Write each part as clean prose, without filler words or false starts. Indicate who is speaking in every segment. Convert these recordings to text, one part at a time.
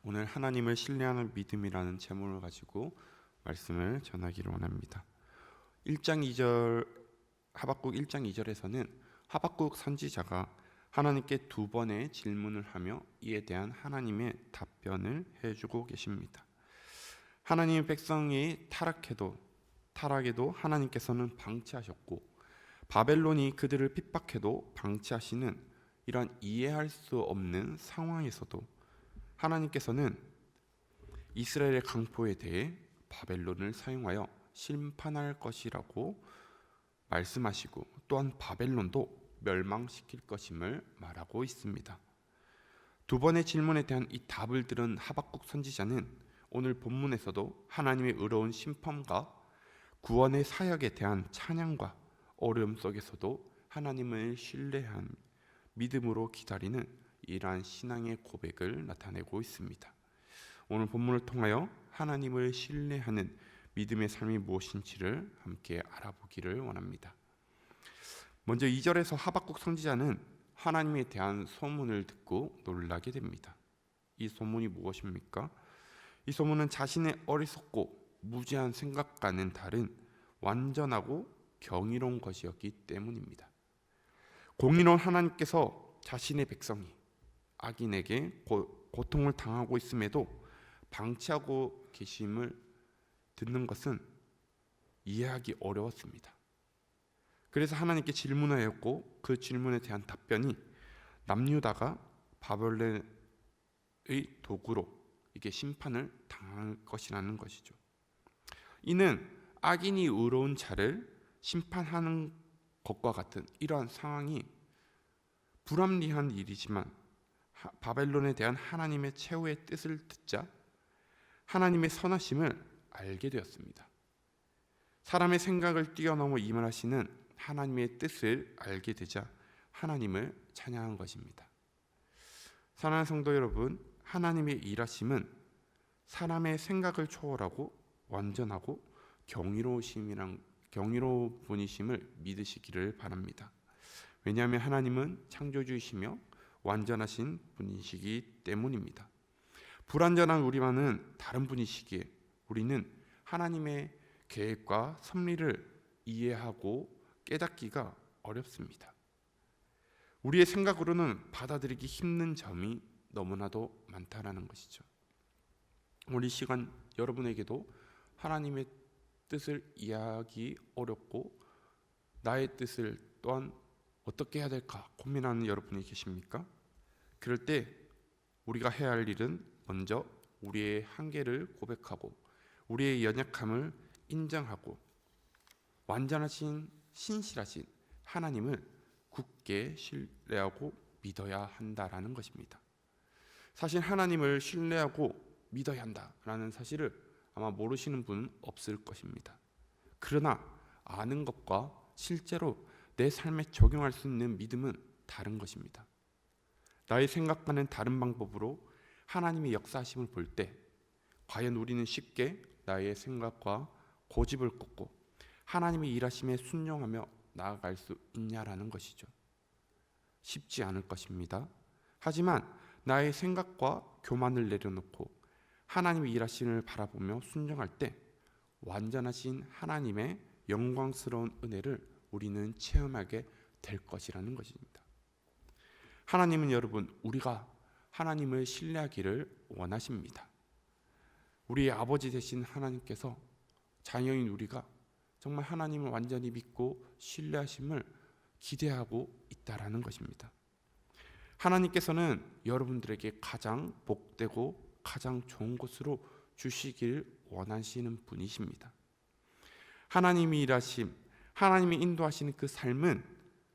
Speaker 1: 오늘 하나님을 신뢰하는 믿음이라는 제목을 가지고 말씀을 전하기를 원합니다. 1장 2절 하박국 1장 2절에서는 하박국 선지자가 하나님께 두 번의 질문을 하며 이에 대한 하나님의 답변을 해주고 계십니다. 하나님의 백성이 타락해도 하나님께서는 방치하셨고, 바벨론이 그들을 핍박해도 방치하시는 이러한 이해할 수 없는 상황에서도 하나님께서는 이스라엘의 강포에 대해 바벨론을 사용하여 심판할 것이라고 말씀하시고, 또한 바벨론도 멸망시킬 것임을 말하고 있습니다. 두 번의 질문에 대한 이 답을 들은 하박국 선지자는 오늘 본문에서도 하나님의 의로운 심판과 구원의 사역에 대한 찬양과 어려움 속에서도 하나님을 신뢰한 믿음으로 기다리는 이러한 신앙의 고백을 나타내고 있습니다. 오늘 본문을 통하여 하나님을 신뢰하는 믿음의 삶이 무엇인지를 함께 알아보기를 원합니다. 먼저 2절에서 하박국 선지자는 하나님에 대한 소문을 듣고 놀라게 됩니다. 이 소문이 무엇입니까? 이 소문은 자신의 어리석고 무지한 생각과는 다른 완전하고 경이로운 것이었기 때문입니다. 공의로운 하나님께서 자신의 백성이 악인에게 고통을 당하고 있음에도 방치하고 계심을 듣는 것은 이해하기 어려웠습니다. 그래서 하나님께 질문하였고, 그 질문에 대한 답변이 남유다가 바벨론의 도구로 이게 심판을 당할 것이라는 것이죠. 이는 악인이 의로운 자를 심판하는 것과 같은 이러한 상황이 불합리한 일이지만, 바벨론에 대한 하나님의 최후의 뜻을 듣자 하나님의 선하심을 알게 되었습니다. 사람의 생각을 뛰어넘어 임하시는 하나님의 뜻을 알게 되자 하나님을 찬양한 것입니다. 사랑하는 성도 여러분, 하나님의 일하심은 사람의 생각을 초월하고 완전하고 경이로운 분이심을 믿으시기를 바랍니다. 왜냐하면 하나님은 창조주이시며 완전하신 분이시기 때문입니다. 불완전한 우리와는 다른 분이시기에 우리는 하나님의 계획과 섭리를 이해하고 깨닫기가 어렵습니다. 우리의 생각으로는 받아들이기 힘든 점이 너무나도 많다라는 것이죠. 오늘 이 시간 여러분에게도 하나님의 뜻을 이해하기 어렵고 나의 뜻을 또한 어떻게 해야 될까 고민하는 여러분이 계십니까? 그럴 때 우리가 해야 할 일은 먼저 우리의 한계를 고백하고 우리의 연약함을 인정하고 완전하신 신실하신 하나님을 굳게 신뢰하고 믿어야 한다라는 것입니다. 사실 하나님을 신뢰하고 믿어야 한다라는 사실을 아마 모르시는 분은 없을 것입니다. 그러나 아는 것과 실제로 내 삶에 적용할 수 있는 믿음은 다른 것입니다. 나의 생각과는 다른 방법으로 하나님의 역사하심을 볼 때 과연 우리는 쉽게 나의 생각과 고집을 꺾고 하나님의 일하심에 순종하며 나아갈 수 있냐라는 것이죠. 쉽지 않을 것입니다. 하지만 나의 생각과 교만을 내려놓고 하나님의 일하심을 바라보며 순종할 때 완전하신 하나님의 영광스러운 은혜를 우리는 체험하게 될 것이라는 것입니다. 하나님은 여러분, 우리가 하나님을 신뢰하기를 원하십니다. 우리의 아버지 되신 하나님께서 자녀인 우리가 정말 하나님을 완전히 믿고 신뢰하심을 기대하고 있다라는 것입니다. 하나님께서는 여러분들에게 가장 복되고 가장 좋은 곳으로 주시길 원하시는 분이십니다. 하나님이 일하심, 하나님이 인도하시는 그 삶은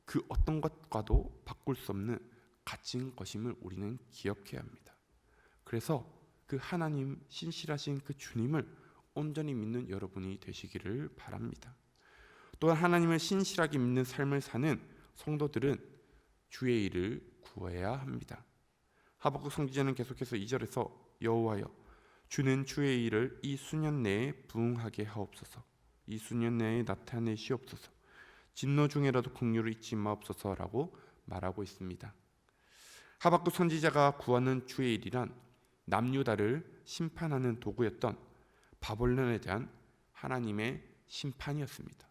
Speaker 1: 그 어떤 것과도 바꿀 수 없는 가치인 것임을 우리는 기억해야 합니다. 그래서 그 하나님 신실하신 그 주님을 온전히 믿는 여러분이 되시기를 바랍니다. 또한 하나님을 신실하게 믿는 삶을 사는 성도들은 주의 일을 구해야 합니다. 하박국 선지자는 계속해서 2절에서 여호와여, 주는 주의 일을 이 수년 내에 부응하게 하옵소서. 이 수년 내에 나타내시옵소서. 진노 중에라도 긍휼을 잊지 마옵소서라고 말하고 있습니다. 하박국 선지자가 구하는 주의 일이란 남유다를 심판하는 도구였던 바벨론에 대한 하나님의 심판이었습니다.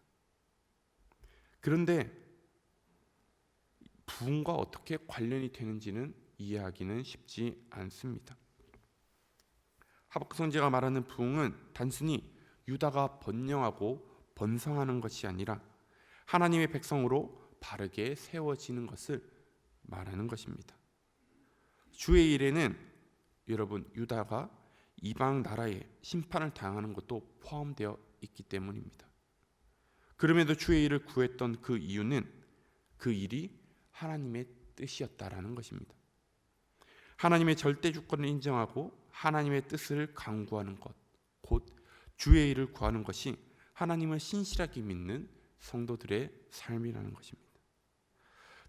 Speaker 1: 그런데 부흥과 어떻게 관련이 되는지는 이해하기는 쉽지 않습니다. 하박국 선지자가 말하는 부흥은 단순히 유다가 번영하고 번성하는 것이 아니라 하나님의 백성으로 바르게 세워지는 것을 말하는 것입니다. 주의 일에는 여러분 유다가 이방 나라에 심판을 당하는 것도 포함되어 있기 때문입니다. 그럼에도 주의 일을 구했던 그 이유는 그 일이 하나님의 뜻이었다라는 것입니다. 하나님의 절대 주권을 인정하고 하나님의 뜻을 강구하는 것, 곧 주의 일을 구하는 것이 하나님을 신실하게 믿는 성도들의 삶이라는 것입니다.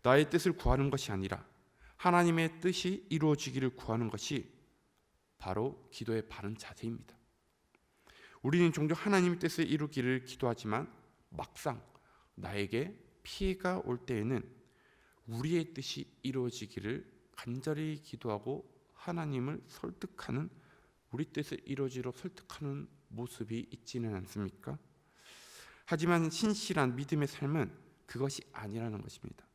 Speaker 1: 나의 뜻을 구하는 것이 아니라 하나님의 뜻이 이루어지기를 구하는 것이 바로 기도의 바른 자세입니다. 우리는 종종 하나님의 뜻을 이루기를 기도하지만 막상 나에게 피해가 올 때에는 우리의 뜻이 이루어지기를 간절히 기도하고 하나님을 설득하는, 우리 뜻을 이루어지도록 설득하는 모습이 있지는 않습니까? 하지만 신실한 믿음의 삶은 그것이 아니라는 것입니다.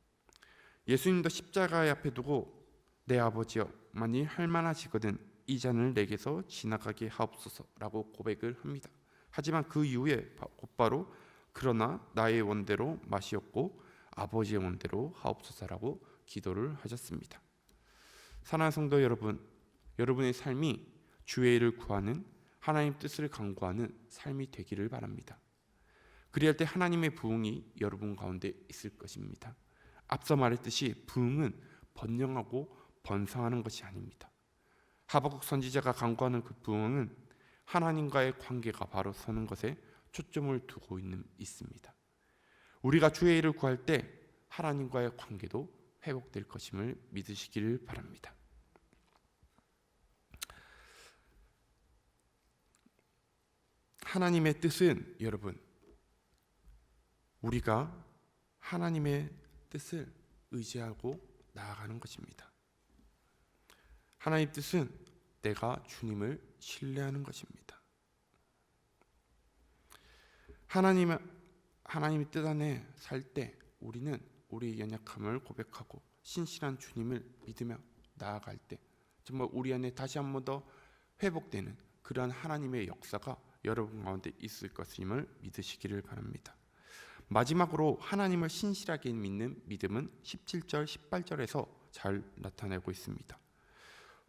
Speaker 1: 예수님도 십자가의 앞에 두고 내 아버지여 만일 할 만하시거든 이 잔을 내게서 지나가게 하옵소서라고 고백을 합니다. 하지만 그 이후에 곧바로 그러나 나의 원대로 마시옵고 아버지의 원대로 하옵소서라고 기도를 하셨습니다. 사랑하는 성도 여러분, 여러분의 삶이 주의 일을 구하는, 하나님 뜻을 강구하는 삶이 되기를 바랍니다. 그리할 때 하나님의 부흥이 여러분 가운데 있을 것입니다. 앞서 말했듯이 부흥은 번영하고 번성하는 것이 아닙니다. 하박국 선지자가 강구하는 그 부흥은 하나님과의 관계가 바로 서는 것에 초점을 두고 있습니다. 우리가 주의 일을 구할 때 하나님과의 관계도 회복될 것임을 믿으시기를 바랍니다. 하나님의 뜻은 여러분, 우리가 하나님의 뜻을 의지하고 나아가는 것입니다. 하나님의 뜻은 내가 주님을 신뢰하는 것입니다. 하나님의 뜻 안에 살 때 우리는 우리의 연약함을 고백하고 신실한 주님을 믿으며 나아갈 때 정말 우리 안에 다시 한 번 더 회복되는 그러한 하나님의 역사가 여러분 가운데 있을 것임을 믿으시기를 바랍니다. 마지막으로 하나님을 신실하게 믿는 믿음은 17절, 18절에서 잘 나타내고 있습니다.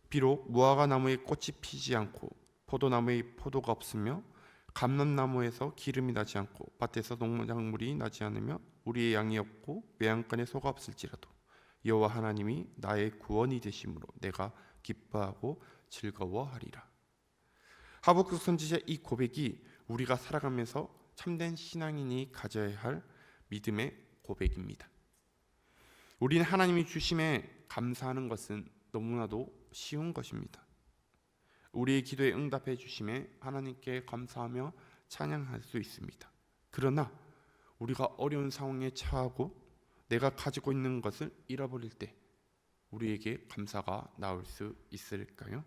Speaker 1: 비록 무화과 나무에 꽃이 피지 않고 포도나무에 포도가 없으며 감람나무에서 기름이 나지 않고 밭에서 농작물이 나지 않으며 우리의 양이 없고 외양간에 소가 없을지라도 여호와 하나님이 나의 구원이 되심으로 내가 기뻐하고 즐거워하리라. 하박국 선지자의 이 고백이 우리가 살아가면서 참된 신앙인이 가져야 할 믿음의 고백입니다. 우리는 하나님이 주심에 감사하는 것은 너무나도 쉬운 것입니다. 우리의 기도에 응답해 주심에 하나님께 감사하며 찬양할 수 있습니다. 그러나 우리가 어려운 상황에 처하고 내가 가지고 있는 것을 잃어버릴 때 우리에게 감사가 나올 수 있을까요?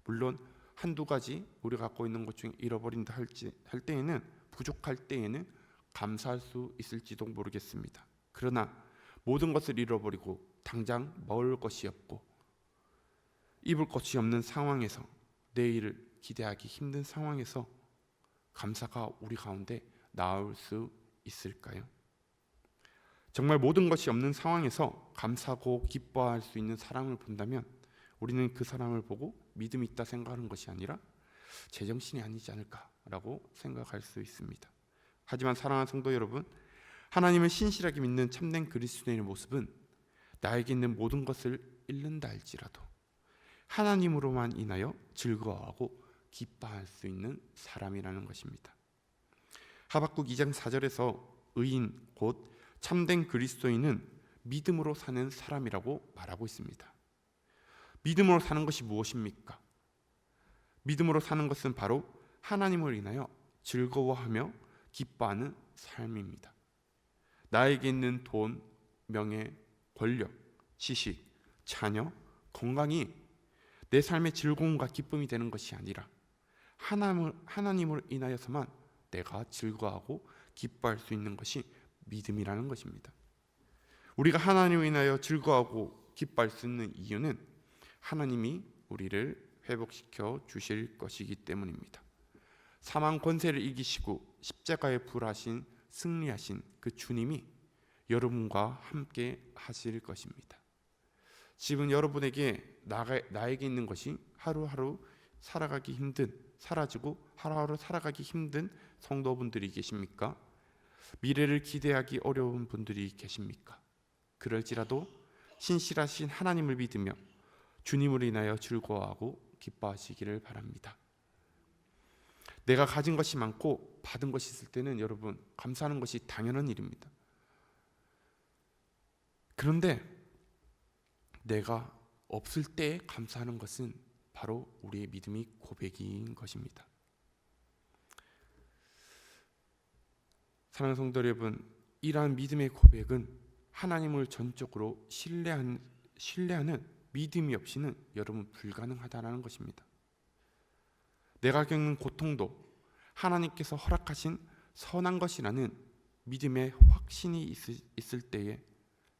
Speaker 1: 물론 한두 가지 우리가 갖고 있는 것 중에 잃어버린다 할 때에는, 부족할 때에는 감사할 수 있을지도 모르겠습니다. 그러나 모든 것을 잃어버리고 당장 먹을 것이 없고 입을 것이 없는 상황에서, 내일을 기대하기 힘든 상황에서 감사가 우리 가운데 나올 수 있을까요? 정말 모든 것이 없는 상황에서 감사하고 기뻐할 수 있는 사람을 본다면 우리는 그 사람을 보고 믿음이 있다 생각하는 것이 아니라 제정신이 아니지 않을까라고 생각할 수 있습니다. 하지만 사랑하는 성도 여러분, 하나님을 신실하게 믿는 참된 그리스도인의 모습은 나에게 있는 모든 것을 잃는다 할지라도 하나님으로만 인하여 즐거워하고 기뻐할 수 있는 사람이라는 것입니다. 하박국 2장 4절에서 의인 곧 참된 그리스도인은 믿음으로 사는 사람이라고 말하고 있습니다. 믿음으로 사는 것이 무엇입니까? 믿음으로 사는 것은 바로 하나님을 인하여 즐거워하며 기뻐하는 삶입니다. 나에게 있는 돈, 명예, 권력, 지식, 자녀, 건강이 내 삶의 즐거움과 기쁨이 되는 것이 아니라 하나님을 인하여서만 내가 즐거워하고 기뻐할 수 있는 것이 믿음이라는 것입니다. 우리가 하나님을 인하여 즐거워하고 기뻐할 수 있는 이유는 하나님이 우리를 회복시켜 주실 것이기 때문입니다. 사망 권세를 이기시고 십자가에 부활하신 승리하신 그 주님이 여러분과 함께 하실 것입니다. 지금 여러분에게 나에게 있는 것이 하루하루 살아가기 힘든, 사라지고 하루하루 살아가기 힘든 성도분들이 계십니까? 미래를 기대하기 어려운 분들이 계십니까? 그럴지라도 신실하신 하나님을 믿으며 주님을 인하여 즐거워하고 기뻐하시기를 바랍니다. 내가 가진 것이 많고 받은 것이 있을 때는 여러분 감사하는 것이 당연한 일입니다. 그런데 내가 없을 때 감사하는 것은 바로 우리의 믿음이 고백인 것입니다. 사랑하는 성도 여러분, 이러한 믿음의 고백은 하나님을 전적으로 신뢰하는 믿음이 없이는 여러분 불가능하다는 것입니다. 내가 겪는 고통도 하나님께서 허락하신 선한 것이라는 믿음의 확신이 있을 때에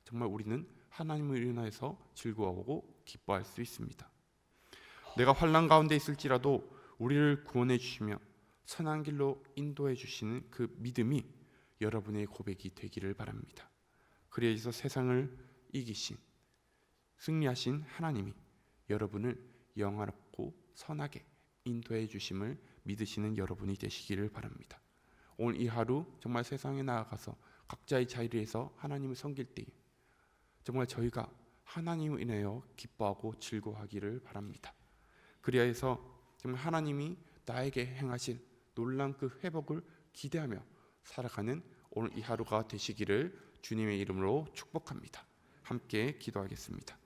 Speaker 1: 정말 우리는 하나님을 인하여서 즐거워하고 기뻐할 수 있습니다. 내가 환난 가운데 있을지라도 우리를 구원해 주시며 선한 길로 인도해 주시는 그 믿음이 여러분의 고백이 되기를 바랍니다. 그래서 세상을 이기신 승리하신 하나님이 여러분을 영화롭고 선하게 인도해 주심을 믿으시는 여러분이 되시기를 바랍니다. 오늘 이 하루 정말 세상에 나아가서 각자의 자리에서 하나님을 섬길 때에 정말 저희가 하나님을 인하여 기뻐하고 즐거워하기를 바랍니다. 그리하여서 정말 하나님이 나에게 행하실 놀라운 그 회복을 기대하며 살아가는 오늘 이 하루가 되시기를 주님의 이름으로 축복합니다. 함께 기도하겠습니다.